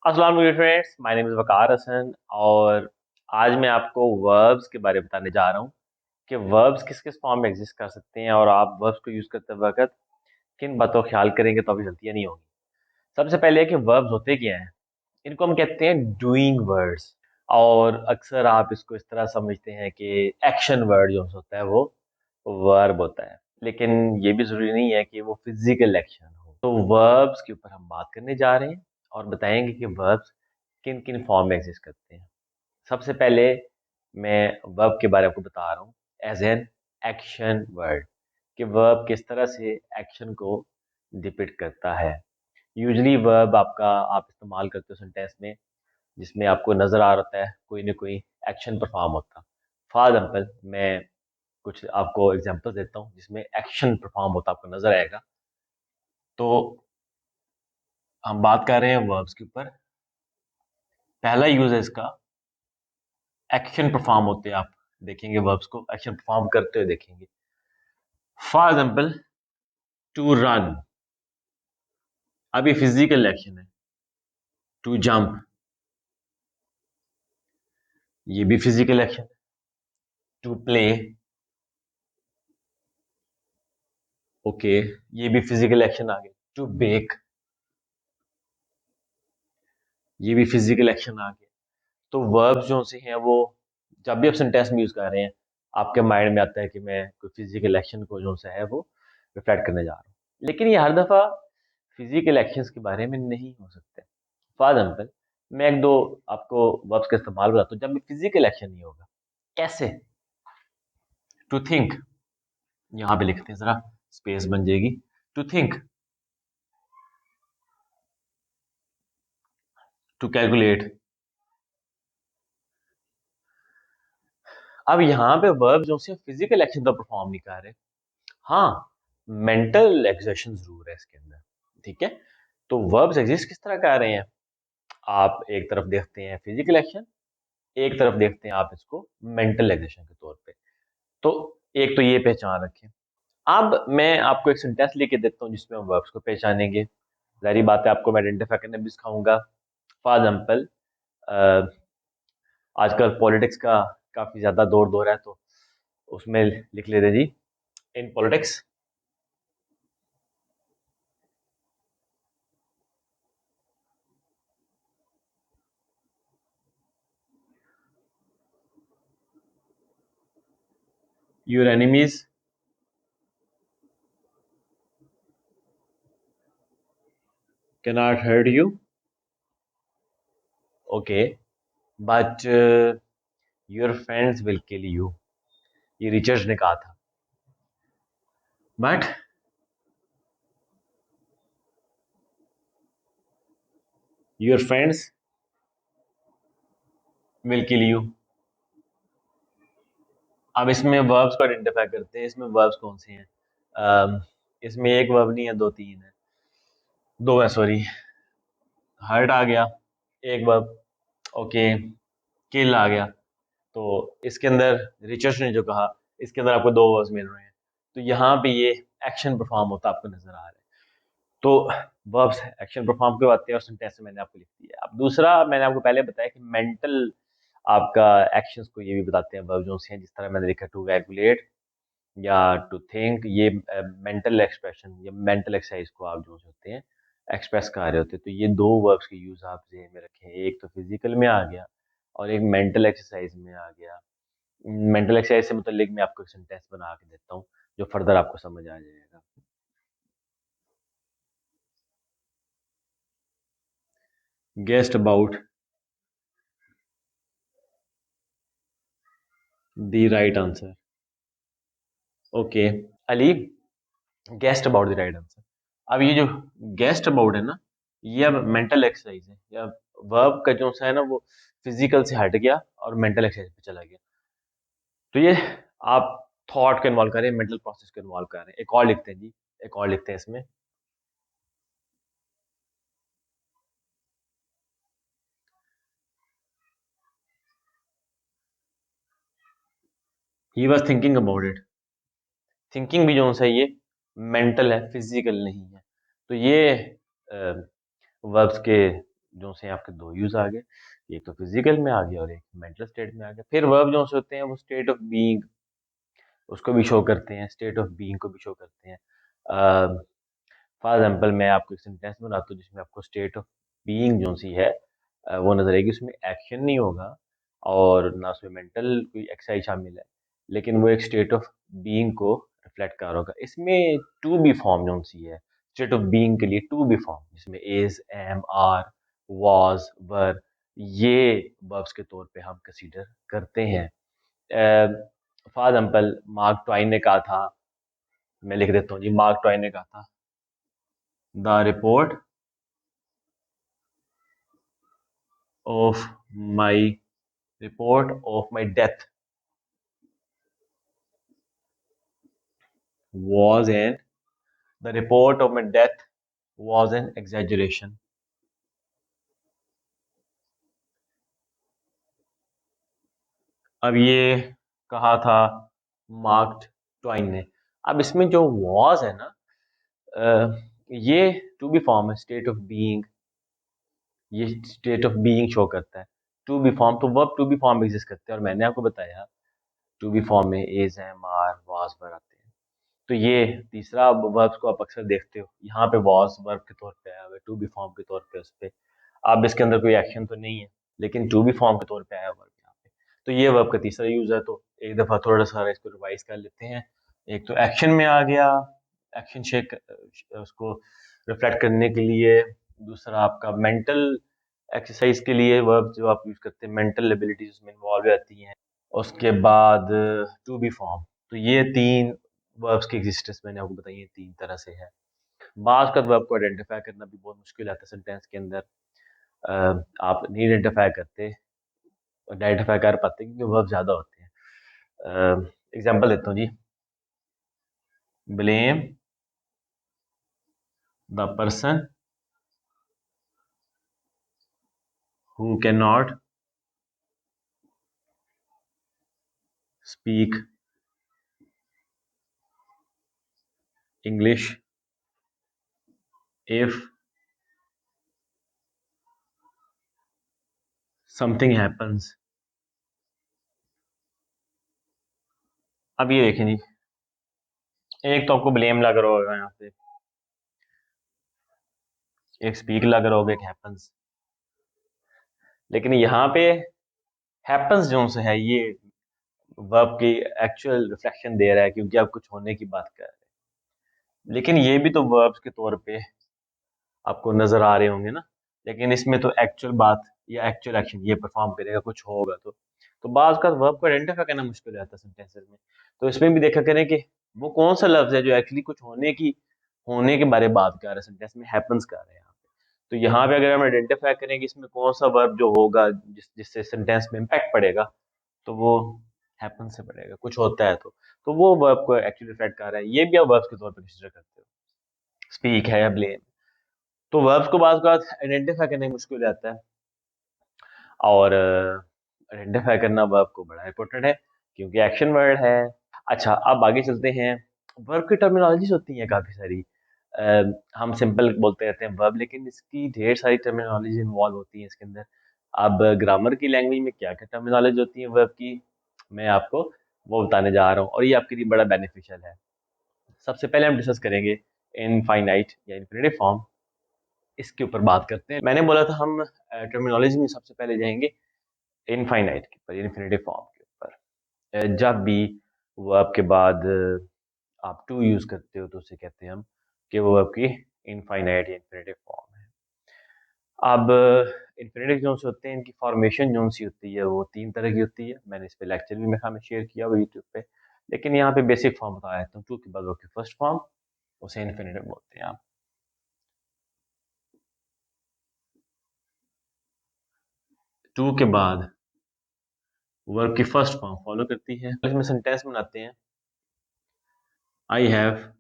अस्सलाम वालेकुम friends, my name is वकार हसन और आज मैं आपको वर्ब्स के बारे में बताने जा रहा हूँ कि वर्ब्स किस किस फॉर्म में एग्जिस्ट कर सकते हैं और आप वर्ब्स को यूज़ करते वक्त किन बातों का ख्याल करेंगे तो अभी गलतियाँ नहीं होंगी। सबसे पहले है कि वर्ब्स होते क्या हैं। इनको हम कहते हैं डूइंग वर्ड्स और अक्सर आप इसको इस तरह समझते हैं कि एक्शन वर्ड जो होता है वो वर्ब होता है, लेकिन ये भी ज़रूरी नहीं है कि वो फिजिकल एक्शन हो। तो वर्ब्स के ऊपर हम बात करने जा रहे हैं और बताएंगे कि वर्ब्स किन किन फॉर्म में एग्जिस्ट करते हैं। सबसे पहले मैं वर्ब के बारे में आपको बता रहा हूँ एज एन एक्शन वर्ड कि वर्ब किस तरह से एक्शन को डिपिक्ट करता है। यूजली वर्ब आपका आप इस्तेमाल करते हो सेंटेंस में जिसमें आपको नज़र आ रहा है कोई ना कोई एक्शन परफॉर्म होता। फॉर एग्जाम्पल मैं कुछ आपको एग्जांपल देता हूँ जिसमें एक्शन परफॉर्म होता आपको नजर आएगा। तो हम बात कर रहे हैं वर्ब्स के ऊपर। पहला यूज है इसका, एक्शन परफॉर्म होते हैं। आप देखेंगे वर्ब्स को एक्शन परफॉर्म करते हुए देखेंगे। फॉर एग्जाम्पल टू रन, अभी फिजिकल एक्शन है। टू जंप, ये भी फिजिकल एक्शन है। टू प्ले, ओके, ये भी फिजिकल एक्शन आ गया। टू बेक, ये भी फिजिकल एक्शन आ गया। तो वर्ब्स जो से हैं वो जब भी आप सेंटेंस में यूज कर रहे हैं आपके माइंड में आता है कि मैं कोई फिजिकल एक्शन को जो सा है वो रिफ्लेक्ट करने जा रहा हूँ, लेकिन ये हर दफा फिजिकल एक्शंस के बारे में नहीं हो सकते। फॉर एग्जाम्पल मैं एक दो आपको वर्ब्स का इस्तेमाल बताता हूँ जब में फिजिकल एक्शन नहीं होगा। कैसे? टू थिंक, यहाँ पे लिखते हैं जरा, स्पेस बन जाएगी। To think, to calculate. अब यहाँ पे वर्ब जो से फिजिकल एक्शन तो परफॉर्म नहीं कर रहे। हाँ, मेंटल एक्सर्शन जरूर है इसके अंदर। ठीक है, तो वर्ब्स एग्जिस्ट किस तरह कर रहे हैं। आप एक तरफ देखते हैं फिजिकल एक्शन, एक तरफ देखते हैं आप इसको मेंटल एक्सर्शन के तौर पे। तो एक तो ये पहचान रखें। अब मैं आपको एक सेंटेंस लेके देता हूँ जिसमें हम वर्ब्स को पहचानेंगे। जारी बात है आपको मैं आइडेंटिफाई करने भी सिखाऊंगा। फॉर एग्जाम्पल आजकल पॉलिटिक्स का काफी ज्यादा दौर दौर है, तो उसमें लिख लेते जी, in politics your enemies can not hurt you, okay, but your friends will kill you. ये रिचर्ड ने कहा था। But your friends will kill you. अब इसमें वर्ब्स को आइडेंटिफाई करते हैं। इसमें वर्ब्स कौन से हैं? इसमें एक वर्ब नहीं है, दो तीन है, दो है सॉरी। हर्ट आ गया एक वर्ब, ओके, किल आ गया। तो इसके अंदर रिचर्ड ने जो कहा, इसके अंदर आपको दो वर्ब्स मिल रहे हैं। तो यहाँ पे ये एक्शन परफॉर्म होता आपको नजर आ रहा है। तो वर्ब्स एक्शन परफॉर्म क्यों आते हैं और सेंटेंस में मैंने आपको लिख दिया। अब दूसरा मैंने आपको पहले बताया कि मेंटल आपका एक्शंस को ये भी बताते हैं वर्ब जो हैं, जिस तरह मैंने लिखा टू कैलकुलेट या टू थिंक। ये मेंटल एक्सप्रेशन या मेंटल एक्सरसाइज को आप जो होते हैं एक्सप्रेस कर रहे होते हैं। तो ये दो वर्ब्स के यूज आप ज़हन में रखें, एक तो फिजिकल में आ गया और एक मेंटल एक्सरसाइज में आ गया। मेंटल एक्सरसाइज से मतलब मैं आपको एक सेंटेंस बना के देता हूँ जो फर्दर आपको समझ आ जाएगा। Guest about the right answer, okay. Ali guest about the right answer. अब ये जो गेस्ट अबाउट है ना, ये अब मेंटल एक्सरसाइज है या वर्ब का जो सा है ना वो फिजिकल से हट गया और मेंटल एक्सरसाइज पे चला गया। तो ये आप थॉट को इन्वॉल्व करें, मेंटल प्रोसेस को इन्वॉल्व कर रहे हैं। एक और लिखते हैं जी, एक और लिखते हैं इसमें। He was thinking about it. Thinking भी जो सा है ये मेंटल है, फिजिकल नहीं है। तो ये वर्ब्स के जो से आपके दो यूज आ गए, एक तो फिजिकल में आ गया और एक मेंटल स्टेट में आ गया। फिर वर्ब जो से होते हैं वो स्टेट ऑफ बीइंग उसको भी शो करते हैं, स्टेट ऑफ बीइंग को भी शो करते हैं। फॉर एग्जाम्पल मैं आपको एक सेंटेंस बनाता हूँ जिसमें आपको स्टेट ऑफ बीइंग जो सी है वो नजर आएगी। उसमें एक्शन नहीं होगा और ना उसमें मेंटल कोई एक्सरसाइज शामिल है, लेकिन वो एक स्टेट ऑफ बीइंग को रिफ्लेक्ट कर रहा होगा। इसमें टू बी फॉर्म जो सी है स्टेट ऑफ बीइंग के लिए, टू बी फॉर्म जिसमें इज, एम, आर, वाज, वर, ये वर्ब्स के तौर पे हम कंसीडर करते हैं। फॉर एग्जाम्पल मार्क ट्वाइन ने कहा था, मैं लिख देता हूँ जी, मार्क ट्वाइन ने कहा था the report of my report of my death was an the report of my death was an exaggeration। अब ये कहा था मार्क ट्वाइन ने। अब इसमें जो was है ना, ये टू बी फॉर्म है, स्टेट ऑफ बीइंग, ये स्टेट ऑफ बीइंग शो करता है। टू बी फॉर्म तो verb to be form exist करते हैं, और मैंने आपको बताया टू बी फॉर्म में is, am, are, was, were आते हैं। तो ये तीसरा वर्ब्स को आप अक्सर देखते हो, यहाँ पे वॉज वर्ब के तौर पे आया हुआ है, टू बी फॉर्म के तौर पे उस पे। अब इसके अंदर कोई एक्शन तो नहीं है, लेकिन टू बी फॉर्म के तौर पे आया वर्ब यहाँ पे। तो ये वर्ब का तीसरा यूज है। तो एक दफा थोड़ा सा इसको रिवाइज कर लेते हैं। एक तो एक्शन में आ गया, एक्शन शेक उसको रिफ्लेक्ट करने के लिए। दूसरा आपका मेंटल एक्सरसाइज के लिए वर्ब जो आप यूज करते हैं, मेंटल एबिलिटीज उसमें इन्वॉल्व रहती हैं। उसके बाद टू बी फॉर्म। तो ये तीन वर्ब्स की एग्जिस्टेंस मैंने आपको बताई है, तीन तरह से है। बाज का वर्ब को आइडेंटिफाई करना भी बहुत मुश्किल आता है सेंटेंस के अंदर। आप नहीं आइडेंटिफाई कर पाते क्योंकि वर्ब ज़्यादा होते हैं। एग्जांपल देता हूँ जी, blame the person who can not speak English if something happens. अब ये देखें जी, एक तो आपको ब्लेम लग रहा होगा यहाँ पे, एक स्पीक लग रहा होगा, एक हैपन्स। लेकिन यहाँ पे हैपन्स जो से है ये वर्ब की एक्चुअल रिफ्लेक्शन दे रहा है, क्योंकि आप कुछ होने की बात कर रहे हैं। लेकिन ये भी तो वर्ब्स के तौर पे आपको नजर आ रहे होंगे ना। लेकिन इसमें तो एक्चुअल बात या एक्चुअल एक्शन ये परफॉर्म करेगा, कुछ होगा। तो बाज का वर्ब को आइडेंटिफाई करना मुश्किल हो जाता है सेंटेंसेस में। तो इसमें भी देखा करें कि वो कौन सा लफ्ज है जो एक्चुअली कुछ होने के बारे में बात कर रहा है, सेंटेंस में हैपन्स कर रहे हैं यहाँ पे। तो यहाँ पे अगर हम आइडेंटिफाई करें कि इसमें कौन सा वर्ब जो होगा जिससे सेंटेंस में इम्पैक्ट पड़ेगा, तो वो हैपन से पड़ेगा, कुछ होता है तो वो वर्ब को एक्चुअली रिफ्लेक्ट कर रहा है। ये भी आप वर्ब्स के तौर पर कंसीडर करते हो, स्पीक है या ब्लेम। तो वर्ब्स को बात आइडेंटिफाई करने में मुश्किल हो जाता है, और आइडेंटिफाई करना वर्ब को बड़ा इंपॉर्टेंट है क्योंकि एक्शन वर्ड है। अच्छा, अब आगे चलते हैं। वर्ब की टर्मिनोलॉजीज होती हैं काफ़ी सारी। हम सिंपल बोलते रहते हैं वर्ब, लेकिन इसकी ढेर सारी टर्मिनोलॉजी इन्वॉल्व होती है इसके अंदर। अब ग्रामर की लैंग्वेज में क्या क्या टर्मिनोलॉजी होती है वर्ब की, मैं आपको वो बताने जा रहा हूँ, और ये आपके लिए बड़ा बेनिफिशियल है। सबसे पहले हम डिस्कस करेंगे इनफाइनाइट या इन्फिनिटिव फॉर्म। इसके ऊपर बात करते हैं। मैंने बोला था हम टर्मिनोलॉजी में सबसे पहले जाएंगे इनफाइनाइट के ऊपर, इन्फिनिटिव फॉर्म के ऊपर। जब भी वर्ब के बाद आप टू यूज करते हो तो उसे कहते हैं हम कि वो आपकी इनफाइनाइट या इन्फिनिटिव फॉर्म है। अब इन्फिनिटिव जो होते हैं इनकी फॉर्मेशन जो सी होती है वो तीन तरह की होती है। मैंने इस पे लेक्चर भी मेरे में शेयर किया हुआ यूट्यूब पे, लेकिन यहाँ पे बेसिक फॉर्म बता देता हूँ। टू के बाद आपकी फर्स्ट फॉर्म, उसे इन्फिनिटिव बोलते हैं आप। टू के बाद वर्ब की फर्स्ट फॉर्म फॉलो करती है। इसमें सेंटेंस बनाते हैं, I have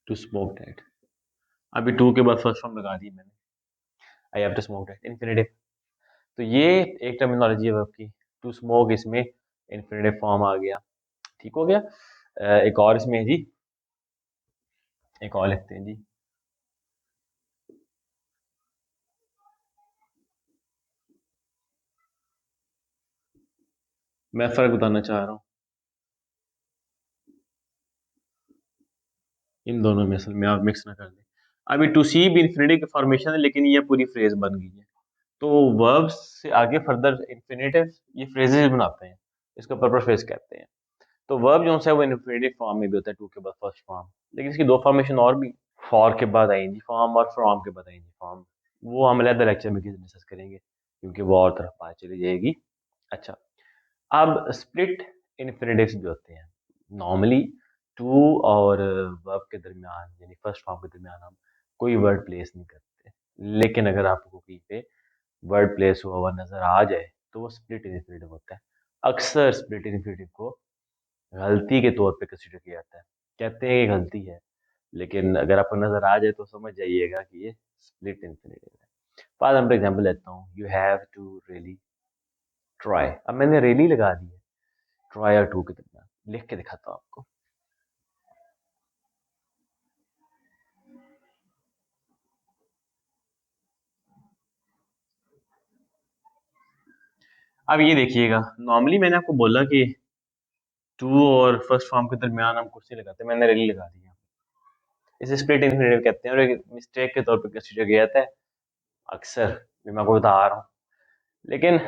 to smoke that. अभी टू के बाद फर्स्ट फॉर्म लगा दी मैंने, I have to smoke that, infinitive. तो ये एक टर्मिनोलॉजी है वर्ब की। टू स्मोक इसमें इन्फिनिटिव फॉर्म आ गया, ठीक हो गया। एक और इसमें है जी, एक और लिखते हैं जी। मैं फर्क बताना चाह रहा हूँ इन दोनों में, असल में आप मिक्स ना कर दें। अभी टू सी भी इंफिनिटी की फॉर्मेशन है, लेकिन ये पूरी फ्रेज बन गई है। तो वर्ब्स से आगे फर्दर इंफिनिटिव ये फ्रेजेस बनाते हैं, इसको प्रॉपर फ्रेज कहते हैं। तो वर्ब जो है वो इंफिनिटिव फॉर्म में भी होता है, टू के बाद फर्स्ट फॉर्म, लेकिन इसकी दो फॉर्मेशन और भी, फॉर के बाद आईएनजी फॉर्म और फ्रॉम के बाद आईएनजी फॉर्म। वो हम अलग लेक्चर में डिस्कस करेंगे, क्योंकि वो और तरफ बात चली जाएगी। अच्छा, अब स्प्लिट इन्फिनेटिव्स भी होते हैं। नॉर्मली टू और वर्ब के दरमियान, यानी फर्स्ट फॉर्म के दरमियान हम कोई वर्ड प्लेस नहीं करते, लेकिन अगर आपको कहीं पे वर्ड प्लेस हुआ हुआ नजर आ जाए तो वो स्प्लिट इन्फिनेटिव होता है। अक्सर स्प्लिट इन्फिनेटिव को गलती के तौर पे कंसिडर किया जाता है, कहते हैं कि गलती है, लेकिन अगर आपको नजर आ जाए तो समझ जाइएगा कि ये स्प्लिट इन्फिनेटिव है। फॉर एग्जाम्पल लेता हूँ, you have to really try. अब मैंने रियली लगा दी है ट्राई और टू के दरमियान, लिख के दिखाता हूँ आपको। अब ये देखिएगा, नॉर्मली मैंने आपको बोला कि टू और फर्स्ट फॉर्म के दरमियान हम कुछ नहीं लगाते, मैंने रियली लगा दिया। इसे स्प्लिट इन्फिनेटिव कहते हैं और एक मिस्टेक के तौर पे कंसीडर किया जाता है अक्सर, जो मैं आपको बता रहा हूँ, लेकिन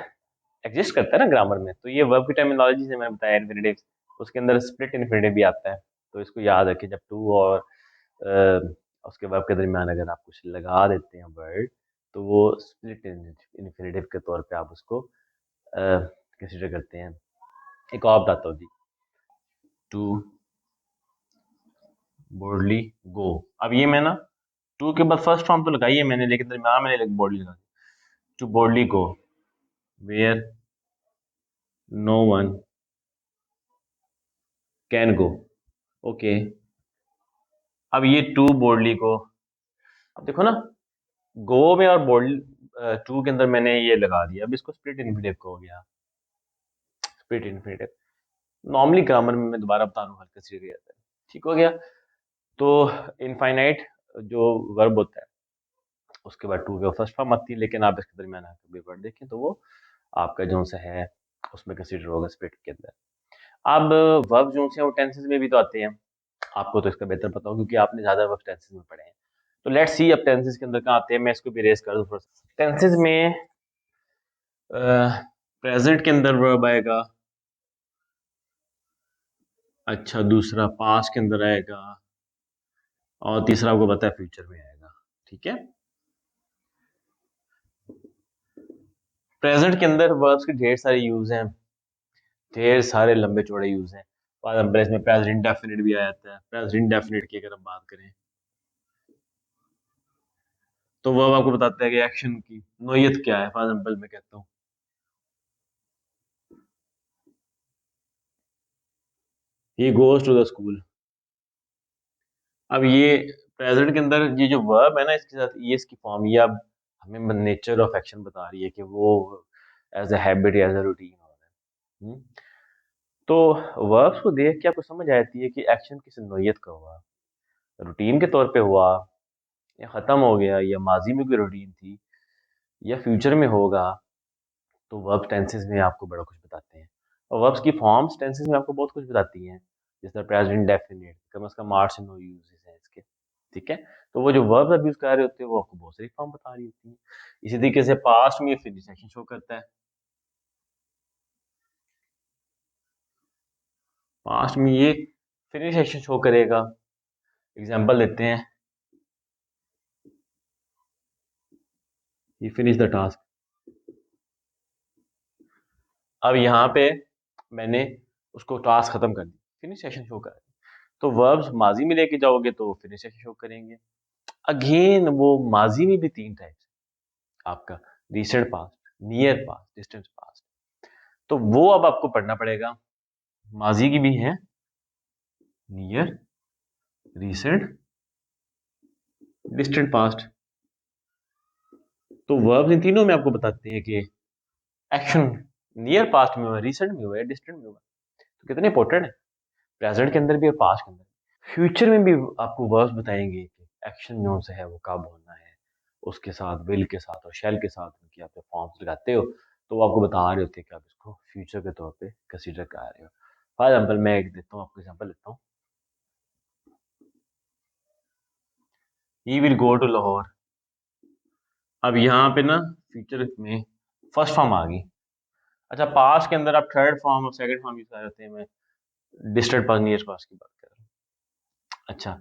एग्जिस्ट करता है ना ग्रामर में। तो ये वर्ब की टर्मिनोलॉजी से मैंने बताया इन्फिनेटिव, उसके अंदर स्प्लिट इन्फिनेटिव भी आता है। तो इसको याद रखिए, जब टू और उसके वर्ब के दरमियान अगर आप कुछ लगा देते हैं वर्ड, तो वो स्प्लिट इन्फिनेटिव के तौर पे आप उसको कंसिडर करते हैं। एक और बताता हूँ जी, टू बोल्डली गो। अब ये मैं ना टू के बाद फर्स्ट फॉर्म तो लगाई है मैंने, लेकिन दरमियान मैंने बोल्डली लगा दी। To boldly go where no one can go. Okay, अब ये टू बोल्डली गो, अब देखो ना, गो में और बोल्ड टू के अंदर मैंने ये लगा दिया, अब इसको स्प्लिट इन्फिनेटिव हो गया। स्प्लिट इन्फिनेटिव नॉर्मली ग्रामर में मैं दोबारा बता रहा हूँ, हल्का सी जाता है, ठीक हो गया। तो इनफाइनाइट जो वर्ब होता है उसके बाद टू के फर्स्ट फॉर्म आती है, लेकिन आप इसके दरमियान आकर भी वर्ड देखें तो वो आपका जो सा है उसमें कंसिडर होगा स्प्लिट के अंदर। अब वर्ब जो है वो टेंसेस में भी तो आते हैं, आपको तो इसका बेहतर पता हो क्योंकि आपने ज्यादा वर्ब टेंसेस में पढ़े हैं। तो लेट्स सी अब टेंसेस के अंदर कहाँ आते हैं, मैं इसको भी रेस कर दूं। टेंसेस में प्रेजेंट के अंदर वर्ब आएगा, अच्छा दूसरा पास्ट के अंदर आएगा, और तीसरा आपको पता है फ्यूचर में आएगा। ठीक है, प्रेजेंट के अंदर वर्ब्स के ढेर सारे यूज हैं, ढेर सारे लंबे चौड़े यूज हैं। फॉर एग्जाम्पल इसमें प्रेजेंट इंडेफिनिट भी आ जाता है। प्रेजेंट इंडेफिनिट की अगर हम बात करें तो वर्ब आपको बताता है कि एक्शन की नोयत क्या है। फॉर एग्जाम्पल मैं कहता हूँ he goes to the school. अब ये प्रेजेंट के अंदर ये जो वर्ब है ना, इसके साथ ये इसकी फॉर्म, ये अब हमें नेचर ऑफ एक्शन बता रही है कि वो एज ए हैबिट या एज ए रूटीन हो रहा है। तो वर्ब्स को देख के आपको समझ आती है कि एक्शन किस नोयत का हुआ, रूटीन के तौर पे हुआ, या खत्म हो गया, या माजी में कोई रूटीन थी, या फ्यूचर में होगा। तो वर्ब टेंसेस में आपको बड़ा कुछ बताते हैं, और वर्ब्स की फॉर्म्स टेंसेस में आपको बहुत कुछ बताती हैं, जिस तरह प्रेजेंट डेफिनेट, कम से कम आर्ट से नो यूजेस हैं इसके। ठीक है, तो वो जो वर्ब अब यूज कर रहे होते हैं वो आपको बहुत सारी फॉर्म बता रही होती है। इसी तरीके से पास्ट में फिनिश एक्शन शो करता है, पास्ट में ये फिनिश एक्शन शो करेगा। एग्जांपल देते हैं, ये फिनिश द टास्क। अब यहाँ पे मैंने उसको टास्क खत्म कर दी, फिनिश सेशन शो कर। तो वर्ब्स माजी में लेके जाओगे तो फिनिश सेशन शो करेंगे। अगेन वो माजी में भी तीन टाइप्स, आपका recent past, near past, distance past. तो वो अब आपको पढ़ना पड़ेगा। माजी की भी है, नियर, रिसेंट, डिस्टेंट पास्ट। तो वर्ब्स इन तीनों में आपको बताते हैं कि एक्शन नियर पास्ट में हुआ, रिसेंट में हुआ, डिस्टेंट में हुआ। तो कितने इंपॉर्टेंट है, प्रेजेंट के अंदर भी और पास्ट के अंदर। फ्यूचर में भी आपको वर्ब्स बताएंगे कि एक्शन जो से है वो कब होना है, उसके साथ विल के साथ और शेल के साथ उनकी आप फॉर्म्स लगाते हो, तो वो आपको बता रहे होते हैं कि आप इसको फ्यूचर के तौर पे कंसीडर कर रहे हो। फॉर एग्जाम्पल मैं एक देता हूँ आपको, एग्जाम्पल देता हूँ, he will go to Lahore. अब यहाँ पे ना फ्यूचर में फर्स्ट फॉर्म आ गई। अच्छा, पास्ट के अंदर आप थर्ड फॉर्म और सेकंड फॉर्म यूज कर रहे होते हैं, मैं डिस्टेंट पास्ट नियर पास्ट की बात कर रहा हूँ। अच्छा,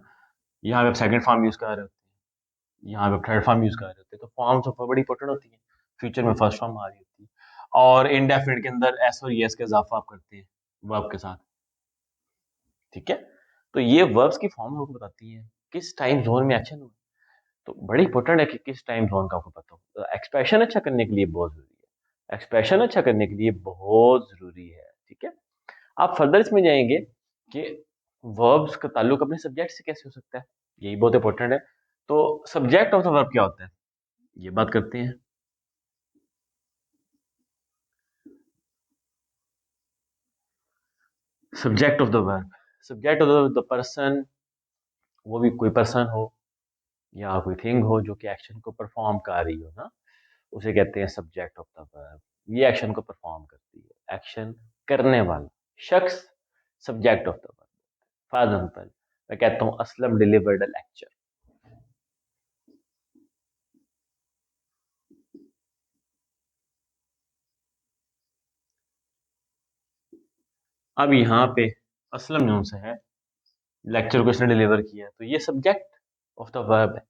यहाँ पे आप सेकंड फॉर्म यूज कर रहे होते हैं, यहाँ पे आप थर्ड फॉर्म यूज कर रहे होते हैं, तो फॉर्म्स ऑफ बड़ी इंपॉर्टेंट होती है। फ्यूचर में फर्स्ट फॉर्म आ रही होती है, और इनडेफिनिट के अंदर एस और यस का इजाफा आप करते हैं वर्ब के साथ। ठीक है, तो ये वर्ब्स की फॉर्म आपको बताती है किस टाइम जोन में एक्शन हो। तो बड़ी इंपॉर्टेंट है कि किस टाइम जोन का आपको पता हो। एक्सप्रेशन अच्छा करने के लिए बहुत जरूरी है, एक्सप्रेशन अच्छा करने के लिए बहुत जरूरी है। ठीक है, आप फर्दर इसमें जाएंगे कि वर्ब्स का ताल्लुक अपने सब्जेक्ट से कैसे हो सकता है, यही बहुत इंपॉर्टेंट है। तो सब्जेक्ट ऑफ द वर्ब क्या होता है, ये बात करते हैं। Subject of the verb, subject of the person, वो भी कोई पर्सन हो या कोई थिंग हो जो कि एक्शन को परफॉर्म कर रही हो ना, उसे कहते हैं सब्जेक्ट ऑफ द वर्ब। ये एक्शन को परफॉर्म करती है, एक्शन करने वाला शख्स subject of the verb. For example मैं कहता हूँ असलम डिलीवर्ड अ लेक्चर। अब यहाँ पे असलम जो से है, लेक्चर को इसने डिलीवर किया, तो ये सब्जेक्ट ऑफ द वर्ब है।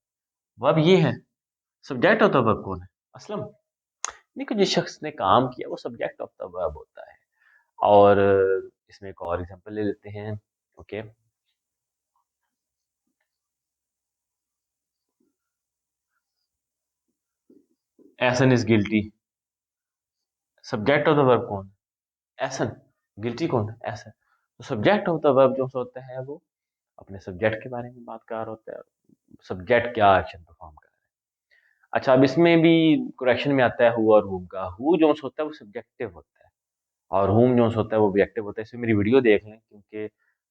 वर्ब ये है, सब्जेक्ट ऑफ द वर्ब कौन है, असलम। देखो, जिस शख्स ने काम किया वो सब्जेक्ट ऑफ द वर्ब होता है। और इसमें एक और एग्जांपल ले लेते हैं। Okay, Ehsan is guilty, subject of the verb कौन है, एहसन। गिल्टी कौन है, एहसन। तो सब्जेक्ट ऑफ द वर्ब जो होता है वो अपने सब्जेक्ट के बारे में बात कर रहा होता है, सब्जेक्ट क्या एक्शन परफॉर्म कर रहा है। अच्छा, अब इसमें भी करेक्शन में आता है हु और हुम का। हु जो होता है वो सब्जेक्टिव होता है, और हुम जो होता है वो ऑब्जेक्टिव होता है। इसमें मेरी वीडियो देख लें, क्योंकि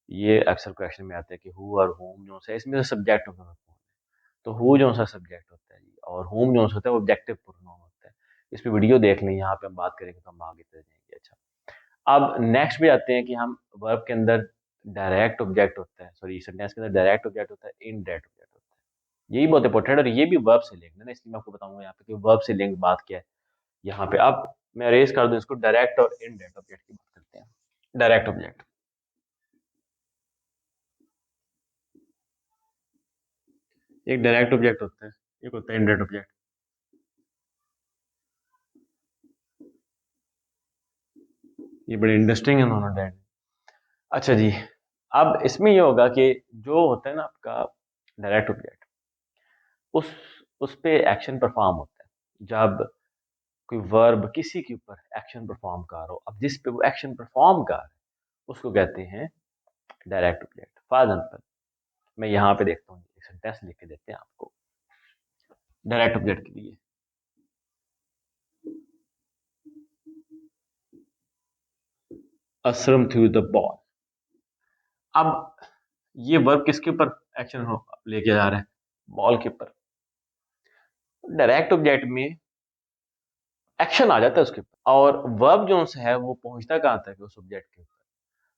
ये अक्सर क्वेश्चन में आता है कि हु और होम जो है इसमें सब्जेक्ट ऑफ द वर्ब कौन है। तो हु जो सा सब्जेक्ट होता है जी, और होम जो होता है वो ऑब्जेक्टिव प्रोनाउन होता है। इस पे वीडियो देख लें, यहाँ पे हम बात करेंगे तो हम आगे चले जाएंगे। अच्छा, अब नेक्स्ट भी आते हैं कि हम वर्ब के अंदर डायरेक्ट ऑब्जेक्ट होता है, सॉरी सेंटेंस के अंदर डायरेक्ट ऑब्जेक्ट होता है, इनडायरेक्ट ऑब्जेक्ट होता है। यही बहुत इंपॉर्टेंट है, और ये भी वर्ब से लिंक है ना, इसलिए मैं आपको बताऊंगा यहाँ पे कि वर्ब से लिंक बात क्या है। यहाँ पे अब मैं रेस कर दूं इसको, डायरेक्ट और इनडायरेक्ट ऑब्जेक्ट की बात करते हैं। डायरेक्ट ऑब्जेक्ट, एक डायरेक्ट ऑब्जेक्ट होता है, एक होता है इनडायरेक्ट ऑब्जेक्ट। ये बड़े इंटरेस्टिंग है दोनों डायरेक्ट। अच्छा जी, अब इसमें ये होगा कि जो होता है ना आपका डायरेक्ट ऑब्जेक्ट, उस उस पे एक्शन परफॉर्म होता है जब कोई वर्ब किसी के ऊपर एक्शन परफॉर्म कर रहा हो। अब जिस पे वो एक्शन परफॉर्म कर रहा है उसको कहते हैं डायरेक्ट ऑब्जेक्ट। फॉर एग्जाम्पल मैं यहाँ पे देखता हूँ, एक सेंटेंस लिख के देते हैं आपको डायरेक्ट ऑब्जेक्ट के लिए। Aslam through the ball. अब ये वर्ब किसके ऊपर एक्शन लेके जा रहा है, बॉल के ऊपर। डायरेक्ट ऑब्जेक्ट में एक्शन आ जाता है उसके ऊपर, और वर्ब जो है वो पहुंचता कहाँ तक है, उस ऑब्जेक्ट के ऊपर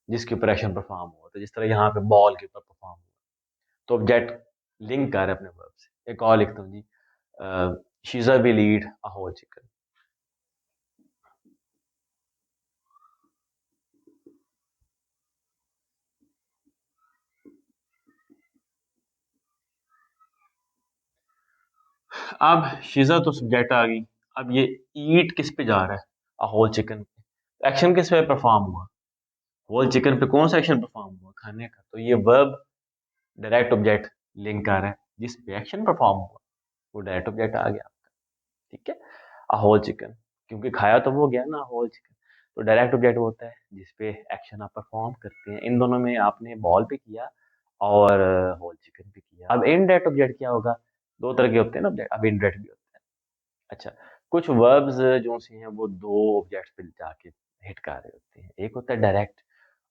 जिसके ऊपर एक्शन परफॉर्म हुआ। तो जिस तरह यहाँ पे बॉल के ऊपर परफॉर्म हुआ, तो ऑब्जेक्ट लिंक कर रहा है अपने वर्ब से। एक और लिखता हूँ जी, Sheeja will eat a whole chicken. अब शीजा तो सब्जेक्ट आ गई। अब ये ईट किस पे जा रहा है, अ होल चिकन पे। एक्शन किस पे परफॉर्म हुआ, होल चिकन पे। कौन सा एक्शन परफॉर्म हुआ, खाने का। तो ये वर्ब डायरेक्ट ऑब्जेक्ट लिंक कर रहा है, जिस पे एक्शन परफॉर्म हुआ वो डायरेक्ट ऑब्जेक्ट आ गया। ठीक है, अ होल चिकन, क्योंकि खाया तो वो गया ना होल चिकन। तो डायरेक्ट ऑब्जेक्ट वो होता है जिसपे एक्शन आप परफॉर्म करते हैं। इन दोनों में आपने बॉल पे किया और होल चिकन पे किया। अब इनडायरेक्ट ऑब्जेक्ट क्या होगा, दो तरह के होते हैं ना ऑब्जेक्ट, अब इनडायरेक्ट भी होते हैं। अच्छा, कुछ वर्ब्स जो सी हैं वो दो ऑब्जेक्ट्स पे जाके हिट कर रहे होते हैं, एक होता है डायरेक्ट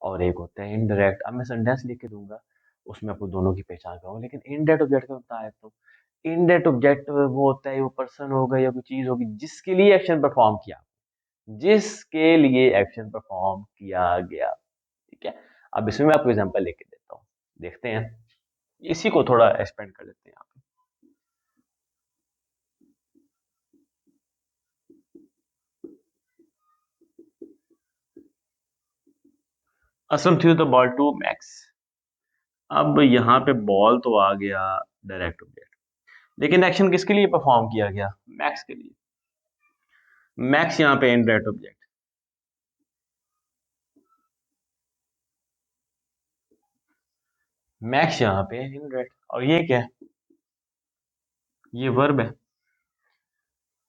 और एक होता है इनडायरेक्ट। अब मैं सेंटेंस लिख के दूंगा, उसमें आपको दोनों की पहचान कराऊंगा। लेकिन इनडायरेक्ट ऑब्जेक्ट का बता देता हूँ। इनडायरेक्ट ऑब्जेक्ट वो होता है, वो पर्सन होगा या कोई चीज होगी जिसके लिए एक्शन परफॉर्म किया, जिसके लिए एक्शन परफॉर्म किया गया। ठीक है, अब इसमें मैं आपको एग्जांपल लेके देता हूँ, देखते हैं, इसी को थोड़ा एक्सपेंड कर लेते हैं यहाँ पे। Aslam threw the ball to Max. अब यहाँ पे बॉल तो आ गया डायरेक्ट ऑब्जेक्ट, लेकिन एक्शन किसके लिए परफॉर्म किया गया? मैक्स के लिए। मैक्स यहाँ पे इनडायरेक्ट ऑब्जेक्ट, मैक्स यहाँ पे इनडायरेक्ट, और ये क्या है? ये वर्ब है।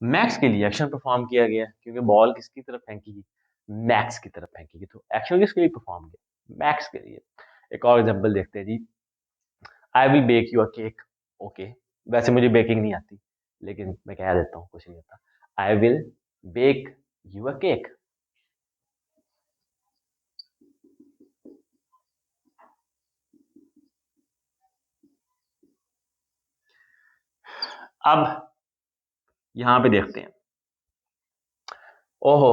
मैक्स के लिए एक्शन परफॉर्म किया गया क्योंकि बॉल किसकी तरफ फेंकी? मैक्स की तरफ फेंकी, तो एक्शन किसके लिए परफॉर्म किया? मैक्स के लिए। एक और एग्जांपल देखते हैं जी। I will bake you a cake. Okay, वैसे मुझे बेकिंग नहीं आती, लेकिन मैं कह देता हूँ, कुछ नहीं होता। I will bake you a cake. अब यहाँ पे देखते हैं। ओहो,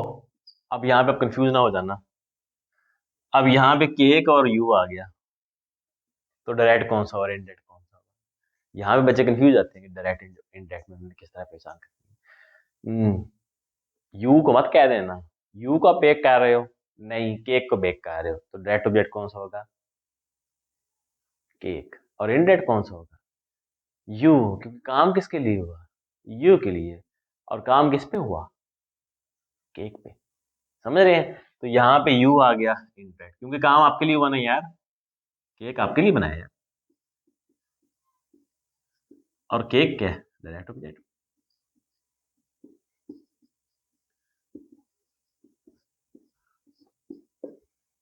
अब यहाँ पे आप कंफ्यूज ना हो जाना। अब यहाँ पे केक और यू आ गया, तो डायरेक्ट कौन सा और इनडायरेक्ट कौन सा? यहाँ पे बच्चे कंफ्यूज जाते हैं कि डायरेक्ट इनडायरेक्ट में हमने किस तरह पहचान करनी है। यू को मत कह देना। यू को आप बेक कर रहे हो, नहीं, केक को बेक कर रहे हो, तो डायरेक्ट ऑब्जेक्ट कौन सा होगा? केक। और इनडायरेक्ट कौन सा होगा? यू, क्योंकि काम किसके लिए हुआ? यू के लिए। और काम किस पे हुआ? केक पे। समझ रहे हैं? तो यहाँ पे यू आ गया इनडायरेक्ट, क्योंकि काम आपके लिए हुआ ना यार, केक आपके लिए बनाया है। और केक क्या है? Direct object.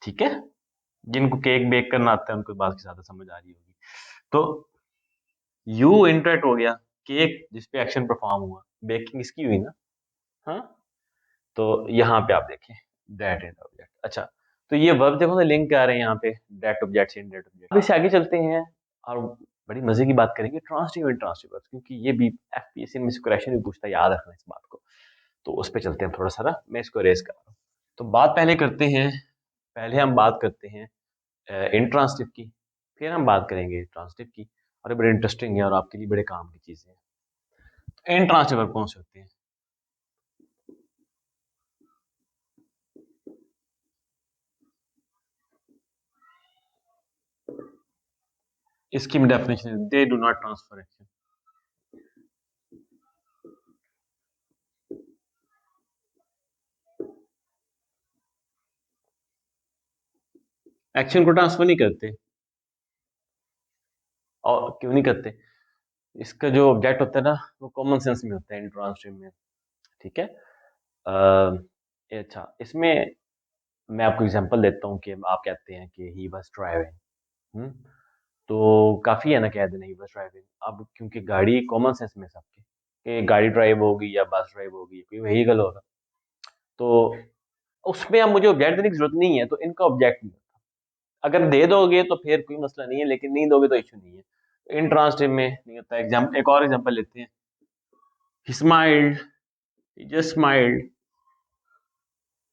ठीक है, जिनको केक बेक करना आता है उनको बात की ज्यादा समझ आ रही होगी। तो यू इंटरेक्ट हो गया, केक जिसपे एक्शन परफॉर्म हुआ, बेकिंग इसकी हुई ना। हाँ, तो यहाँ पे आप देखें दैट इज ऑब्जेक्ट। अच्छा, तो ये वर्ब देखो ना, लिंक आ रहे हैं यहाँ पे, that object say that object. अब इससे आगे चलते हैं और बड़ी मजे की बात करेंगे, ट्रांसिटिव एंड ट्रांसिटिव वर्ब्स, क्योंकि ये भी एफपीएससी में क्वेश्चन भी पूछता है, याद रखना इस बात को। तो उस पे चलते हैं थोड़ा सा ना, मैं इसको रेस कर रहा हूँ। तो बात पहले करते हैं, पहले हम बात करते हैं इंट्रांसिटिव की, फिर हम बात करेंगे ट्रांसिटिव की। और ये बड़े इंटरेस्टिंग है और आपके लिए बड़े काम की चीजें हैं। इंट्रांसिटिव वर्ब कौन से होते हैं? इसकी definition, they do not transfer action. Action को ट्रांसफर नहीं करते। और क्यों नहीं करते? इसका जो ऑब्जेक्ट होता है ना, वो कॉमन सेंस में होता है इंट्रांसिटिव में। ठीक है। अच्छा, इसमें मैं आपको एग्जांपल देता हूँ कि आप कहते हैं कि ही वाज ड्राइविंग। तो काफी है ना कह देना ही वाज ड्राइविंग। अब क्योंकि गाड़ी कॉमन सेंस में है सबके, कि गाड़ी ड्राइव होगी या बस ड्राइव होगी, कोई व्हीकल होगा, तो उसमें अब मुझे ऑब्जेक्ट देने की जरूरत नहीं है, तो इनका ऑब्जेक्ट नहीं होता। अगर दे दोगे तो फिर कोई मसला नहीं है, लेकिन नहीं दोगे तो इशू नहीं है। इंट्रांसिटिव में नहीं होता। एग्जाम, एक और एग्जांपल लेते हैं। ही स्माइल्ड, ही जस्ट स्माइल्ड।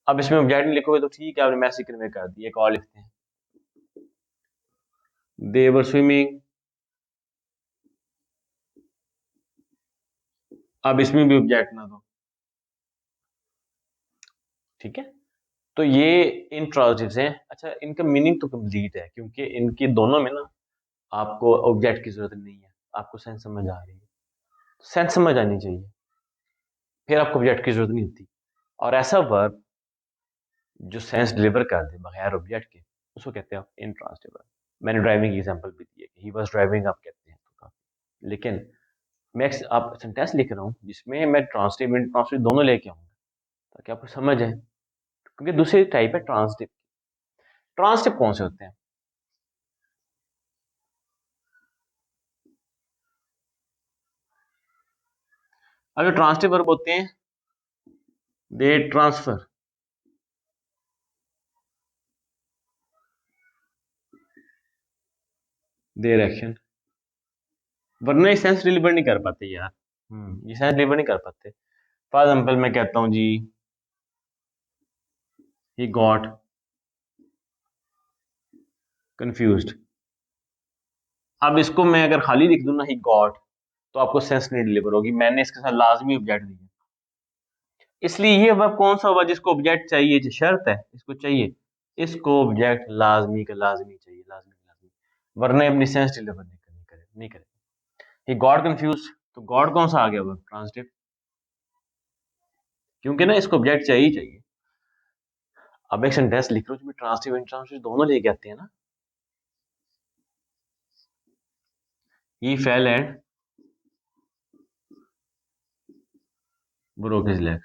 अब इसमें ऑब्जेक्ट नहीं लिखोगे तो ठीक है, आपने मैसेज कन्वे कर दिया। एक और लिखते हैं, दे वर स्विमिंग। अब इसमें भी ऑब्जेक्ट ना दो। ठीक है, तो ये इंट्रांसिटिव्स हैं। अच्छा, इनका मीनिंग तो कंप्लीट है, क्योंकि इनकी दोनों में ना आपको ऑब्जेक्ट की जरूरत नहीं है। आपको सेंस समझ आ रही है, सेंस समझ आनी चाहिए, फिर आपको ऑब्जेक्ट की जरूरत नहीं होती। और ऐसा वर्ब जो सेंस डिलीवर कर दे बगैर ऑब्जेक्ट के, उसको कहते हैं इंट्रांसिटिव वर्ब। मैंने ड्राइविंग की एग्जांपल भी दी है कि ही वाज ड्राइविंग, आप कहते हैं तो काफी। लेकिन मैं आप सेंटेंस लिख रहा हूँ जिसमें मैं ट्रांसिटिव इंट्रांसिटिव दोनों लेके आऊंगा, ताकि आपको समझ आए, क्योंकि दूसरी टाइप है ट्रांसिटिव। ट्रांसिटिव कौन से होते हैं? अगर ट्रांसिटिव वर्ब होते हैं, दे ट्रांसफर, देयर एक्शन, वरना ये सेंस डिलीवर नहीं कर पाते यार। ये सेंस डिलीवर नहीं कर पाते। फॉर एग्जाम्पल मैं कहता हूँ जी, ही गॉट कंफ्यूज्ड। अब इसको मैं अगर खाली लिख दूं ना, ही गॉट, तो आपको सेंस नहीं डिलीवर होगी। मैंने इसके साथ लाजमी ऑब्जेक्ट दिया, इसलिए ये वर्ब कौन सा हुआ जिसको ऑब्जेक्ट चाहिए, जो शर्त है इसको चाहिए, इसको ऑब्जेक्ट लाजमी का लाजमी चाहिए, लाजमी का लाजमी, वरना अपनी सेंस डिलीवर नहीं करे। ही गॉट कंफ्यूज, तो गॉड कौन सा आ गया वर्ब, ट्रांसिटिव, क्योंकि ना इसको ऑब्जेक्ट चाहिए ही चाहिए। अब एक सेंटेंस लिख लो जो ट्रांसिटिव इंट्रांसिटिव दोनों लेके आते हैं ना। He fell and broke his leg.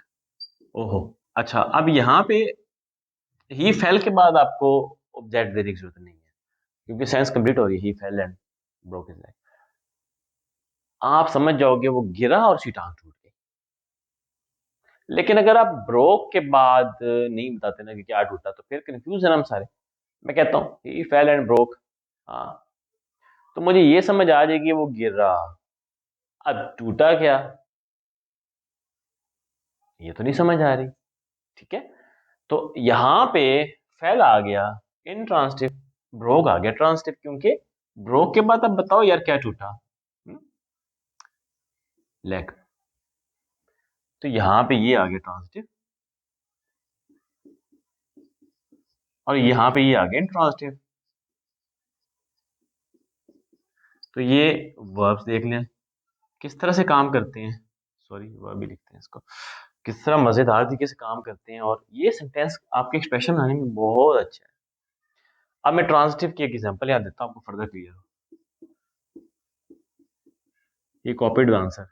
ओहो, अच्छा, अब यहाँ पे ही फेल के बाद आपको ऑब्जेक्ट देने की जरूरत नहीं है, क्योंकि सेंस कंप्लीट हो रही है, he fell and broke his leg. आप समझ जाओगे वो गिरा और उसकी टांग टूट गई। लेकिन अगर आप ब्रोक के बाद नहीं बताते ना कि क्या टूटा, तो फिर कंफ्यूज है ना हम सारे। मैं कहता हूँ ही फेल एंड ब्रोक, हाँ, तो मुझे ये समझ आ जाएगी वो गिरा। अब टूटा क्या, ये तो नहीं समझ आ रही। ठीक है, तो यहां पे फेल आ गया इंट्रांसिटिव, ब्रोक आ गया ट्रांसिटिव, क्योंकि ब्रोक के बाद अब बताओ यार क्या टूटा, लेग। तो यहां पे ये आ गया ट्रांसिटिव, और यहां पे ये आ गया इंट्रांसिटिव। तो ये वर्ब्स देख लें किस तरह से काम करते हैं, सॉरी वर्ब भी लिखते हैं इसको, किस तरह मजेदार तरीके से काम करते हैं, और ये सेंटेंस आपके एक्सप्रेशन बनाने में बहुत अच्छा है। अब मैं ट्रांसिटिव की एक एग्जांपल याद देता हूं आपको, फर्दर क्लियर हो। ये कॉपीड आंसर,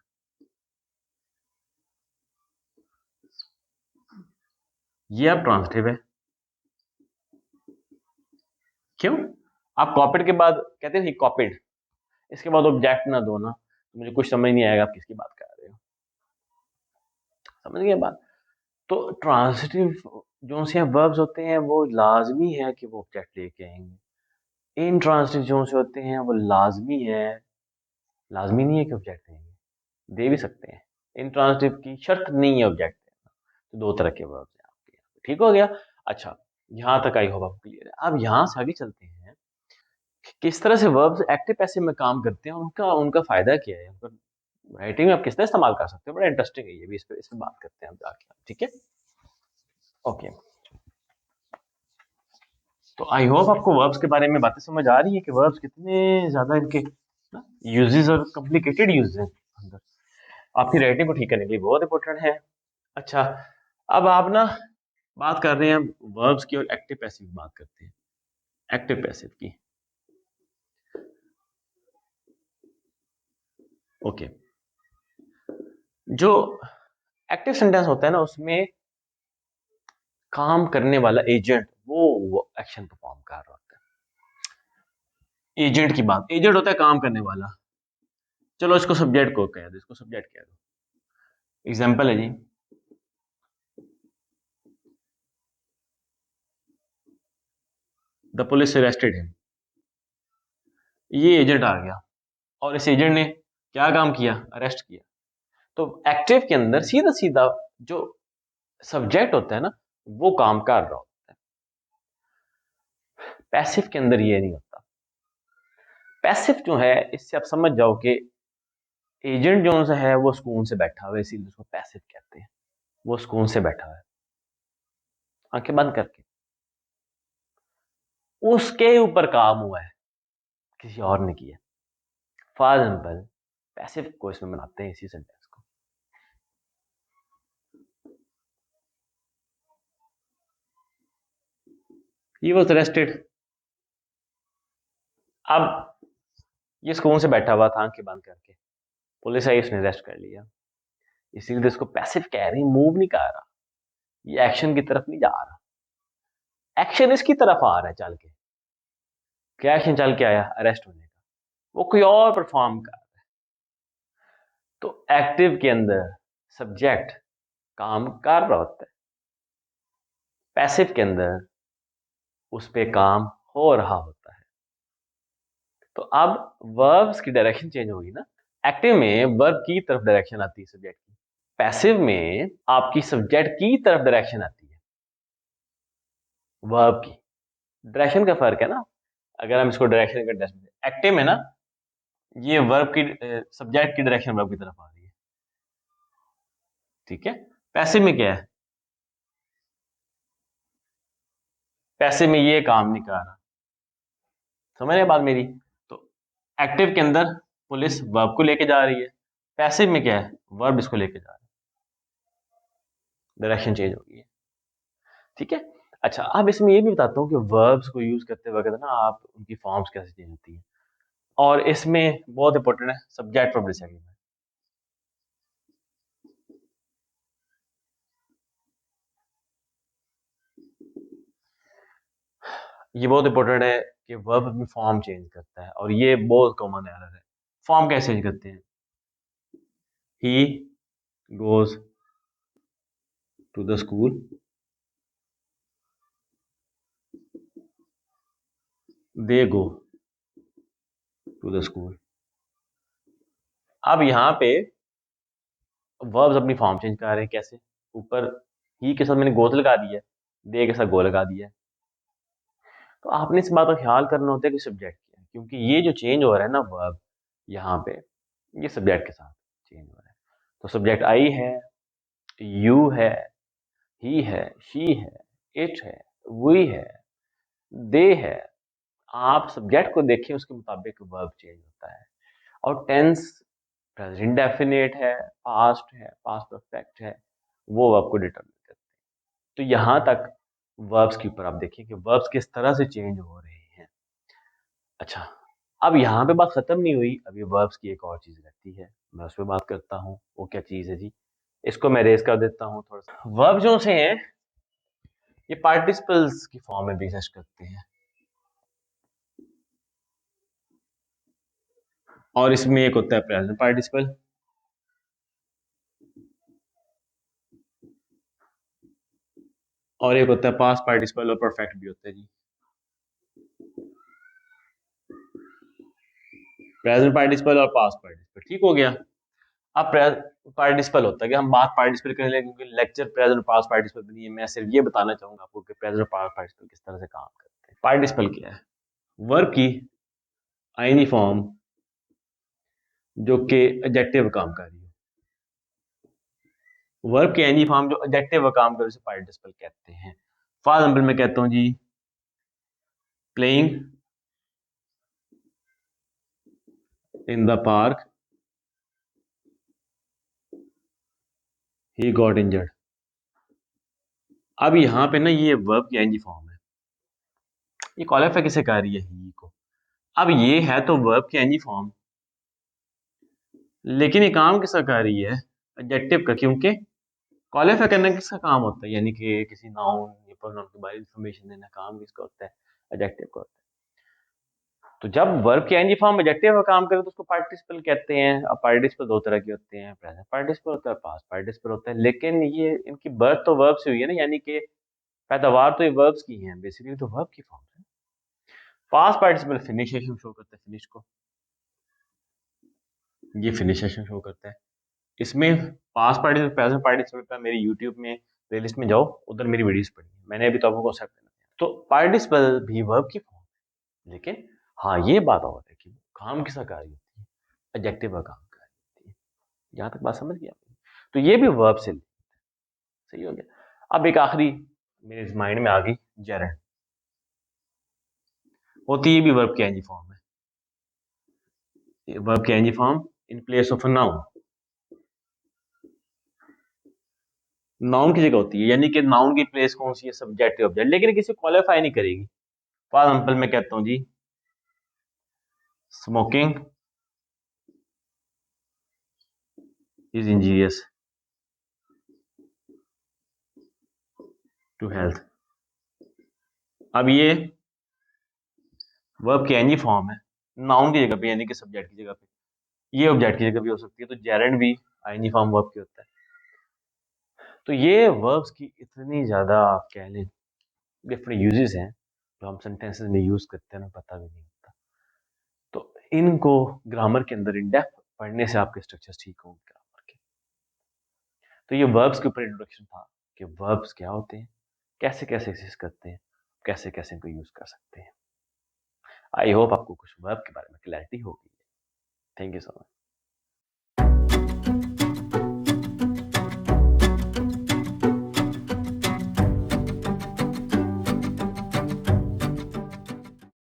ये अब ट्रांसिटिव है। क्यों, आप कॉपीड के बाद कहते हैं कॉपीड, इसके बाद ऑब्जेक्ट ना दो ना, तो मुझे कुछ समझ नहीं आएगा आप किसकी बात कर रहे हो। समझ गए बात। तो ट्रांसिटिव जो से वर्ब्स होते हैं वो लाजमी है कि वो ऑब्जेक्ट लेके आएंगे। इन ट्रांसिटिव जो से होते हैं वो लाजमी है, लाजमी नहीं है कि ऑब्जेक्ट देंगे, दे भी सकते हैं। इन ट्रांसिटिव की शर्त नहीं है ऑब्जेक्ट देना। तो दो तरह के वर्ब्स हैं आपके यहाँ पे। ठीक हो गया। अच्छा, यहाँ तक आई होप आपको क्लियर है। अब यहाँ से आगे चलते हैं कि किस तरह से वर्ब्स एक्टिव पैसिव में काम करते हैं, और उनका उनका फायदा क्या है, उनका राइटिंग में आप किस तरह इस्तेमाल कर सकते हो। बड़ा इंटरेस्टिंग है ये भी, इस पे बात करते हैं अब जाके। ठीक है, ओके। तो आई होप आपको वर्ब्स के बारे में बातें समझ आ रही है कि वर्ब्स कितने ज्यादा इनके यूजेस और कॉम्प्लिकेटेड यूज हैं अंदर, आपकी राइटिंग को ठीक करने के लिए बहुत इंपॉर्टेंट है। अच्छा, अब आप ना बात कर रहे हैं वर्ब्स की, और एक्टिव पैसिव की बात करते हैं, एक्टिव पैसिव की। ओके, जो एक्टिव सेंटेंस होता है ना, उसमें काम करने वाला एजेंट वो एक्शन परफॉर्म कर रहा होता है। एजेंट की बात, एजेंट होता है काम करने वाला। चलो इसको सब्जेक्ट को कह दो, इसको सब्जेक्ट कह दो। एग्जाम्पल है जी, द पुलिस अरेस्टेड हिम। ये एजेंट आ गया, और इस एजेंट ने क्या काम किया, अरेस्ट किया। तो एक्टिव के अंदर सीधा सीधा जो सब्जेक्ट होता है ना, वो काम कर रहा होता है। पैसिव के अंदर ये नहीं होता। पैसिव जो है, इससे आप समझ जाओ कि एजेंट जो सा है वो सुकून से बैठा हुआ है, इसीलिए उसको पैसिव कहते हैं। वो सुकून से बैठा हुआ है, आंखें बंद करके, उसके ऊपर काम हुआ है, किसी और ने किया। फॉर एग्जाम्पल पैसिव को इसमें बनाते हैं, इसी सेंटेंस को। He was arrested. अब ये सुकून से बैठा हुआ था आंखें बंद करके, पुलिस आई, उसने अरेस्ट कर लिया, इसीलिए तो इसको पैसिव कह रही, मूव नहीं कर रहा, ये एक्शन की तरफ नहीं जा रहा, एक्शन इसकी तरफ आ रहा है चल के। क्या एक्शन चल के आया, अरेस्ट होने का, वो कोई और परफॉर्म कर। तो एक्टिव के अंदर सब्जेक्ट काम कर रहा होता है, पैसिव के अंदर उस पे काम हो रहा होता है। तो अब वर्ब्स की डायरेक्शन चेंज होगी ना। एक्टिव में वर्ब की तरफ डायरेक्शन आती है सब्जेक्ट की, पैसिव में आपकी सब्जेक्ट की तरफ डायरेक्शन आती है वर्ब की। डायरेक्शन का फर्क है ना। अगर हम इसको डायरेक्शन का एक्टिव में ना ये वर्ब की सब्जेक्ट की डायरेक्शन वर्ब की तरफ आ रही है, ठीक है। पैसिव में क्या है, पैसिव में ये काम नहीं कर रहा, समझ रहे बात मेरी। तो एक्टिव के अंदर पुलिस वर्ब को लेके जा रही है, पैसिव में क्या है, वर्ब इसको लेके जा रहा है, डायरेक्शन चेंज हो गई है, ठीक है। अच्छा, अब इसमें ये भी बताता हूँ कि वर्ब्स को यूज करते वक्त ना आप उनकी फॉर्म्स कैसे चेंज होती है, और इसमें बहुत इंपॉर्टेंट है सब्जेक्ट वर्ब रिसेटिंग में। ये बहुत इंपॉर्टेंट है कि वर्ब अपनी फॉर्म चेंज करता है, और ये बहुत कॉमन एरर है। फॉर्म कैसे चेंज करते हैं, he goes to the school, they go to the school. अब यहाँ पे वर्ब्स अपनी फॉर्म चेंज कर रहे हैं कैसे, ऊपर ही के साथ मैंने गोज लगा दिया है, दे के साथ गो लगा दिया है। तो आपने इस बात का ख्याल करना होता है कि सब्जेक्ट क्या है, क्योंकि ये जो चेंज हो रहा है ना वर्ब यहाँ पे, ये सब्जेक्ट के साथ चेंज हो रहा है। तो सब्जेक्ट आई है, यू है, ही है, शी है, इट है, वी है, दे है। आप सब्जेक्ट को देखें उसके मुताबिक वर्ब चेंज होता है। और टेंस प्रेजेंट डेफिनेट है, पास्ट है, पास्ट परफेक्ट है, वो वर्ब को डिटरमिन करते हैं। तो यहाँ तक वर्ब्स के ऊपर आप देखिए कि वर्ब्स किस तरह से चेंज हो रहे हैं। अच्छा, अब यहाँ पे बात खत्म नहीं हुई, अभी वर्ब्स की एक और चीज रहती है, मैं उस पर बात करता हूँ। वो क्या चीज है जी, इसको मैं रेज कर देता हूँ थोड़ा सा। वर्ब जो से हैं ये पार्टिसिपल्स की फॉर्म में भी एग्जिस्ट करते हैं, और इसमें एक होता है प्रेजेंट पार्टिसिपल, और एक होता है पास्ट पार्टिसिपल, और परफेक्ट भी होता है जी। प्रेजेंट पार्टिसिपल और पास्ट पार्टिसिपल, ठीक हो गया। अब पार्टिसिपल होता है कि हम बात पार्टिसिपल करने लगे, क्योंकि लेक्चर प्रेजेंट पास्ट पार्टिसिपल नहीं है, मैं सिर्फ ये बताना चाहूंगा आपको कि प्रेजेंट पास्ट पार्टिसिपल किस तरह से काम करते हैं। पार्टिसिपल क्या है, वर्ब की आईनी फॉर्म जो कि एडजेक्टिव काम कर रही है। वर्ब की आईनी फॉर्म जो एडजेक्टिव काम कर रही है उसे पार्टिसिपल कहते हैं। फॉर एग्जाम्पल मैं कहता हूं जी, playing in the park he got injured. अब यहाँ पे ना ये वर्ब की आईएनजी फॉर्म है, ये क्वालिफाई किसे कर रही है, ही को। अब ये है तो वर्ब की आईएनजी फॉर्म, लेकिन ये काम किसका कर रही है, एडजेक्टिव का, क्योंकि क्वालिफाई करना किसका काम होता है, यानी कि किसी नाउन या प्रोनाउन के बारे में इंफॉर्मेशन देना काम किसका होता है, एडजेक्टिव का होता है। तो जब वर्ब की आईएनजी फॉर्म एडजेक्टिव का काम करे तो उसको पार्टिसिपल कहते हैं। अब पार्टिसिपल दो तरह के होते हैं, प्रेजेंट पार्टिसिपल होता है, पास्ट पार्टिसिपल होता है, लेकिन ये इनकी बर्थ तो वर्ब से हुई है ना, यानी कि पैदावार तो ये वर्ब्स की है, बेसिकली तो वर्ब की फॉर्म है। पास्ट पार्टिसिपल फिनिशेशन शो करता है, फिनिश को, ये फिनिशेशन शो करता है। इसमें पास्ट पार्टिसिपल प्रेजेंट पार्टिसिपल का मेरी यूट्यूब में प्लेलिस्ट में जाओ, उधर मेरी वीडियोस पड़ी है, मैंने अभी तो आपको कॉन्सेप्ट करना है। तो पार्टिसिपल भी वर्ब की फॉर्म है, लेकिन हाँ ये बात और है कि काम किसका कार्य होती है, एडजेक्टिव का काम कार्य होती है। यहाँ तक बात समझ गया, तो ये भी वर्ब से सही हो गया। अब एक आखिरी मेरे माइंड में आ गई, जेरेंट, होती है भी वर्ब की एनजी फॉर्म है। वर्ब की ing form in place of a noun, noun की जगह होती है, यानी कि नाउन की प्लेस कौन सी है, सब्जेक्ट ऑब्जेक्ट, लेकिन किसी क्वालिफाई नहीं करेगी। फॉर एग्जाम्पल मैं कहता हूं जी, smoking is injurious to health. अब ये वर्ब की एनजी फॉर्म है नाउन की जगह पे, यानी कि सब्जेक्ट की जगह पे, ये ऑब्जेक्ट की जगह भी हो सकती है, तो जेरेंट भी आईएनजी फॉर्म वर्ब की होता है। तो ये वर्ब्स की इतनी ज्यादा आप कह लें डिफरेंट यूजेस हैं जो हम सेंटेंसेस में यूज करते हैं ना, पता भी नहीं होता। तो इनको ग्रामर के अंदर इन डेप्थ पढ़ने से आपके स्ट्रक्चर्स ठीक होंगे ग्रामर के। तो ये वर्ब्स के ऊपर इंट्रोडक्शन था कि वर्ब्स क्या होते हैं, कैसे कैसे एग्जिस्ट करते हैं, कैसे कैसे इनको यूज कर सकते हैं। आई होप आपको कुछ वर्ब के बारे में क्लैरिटी होगी। Thank you so much.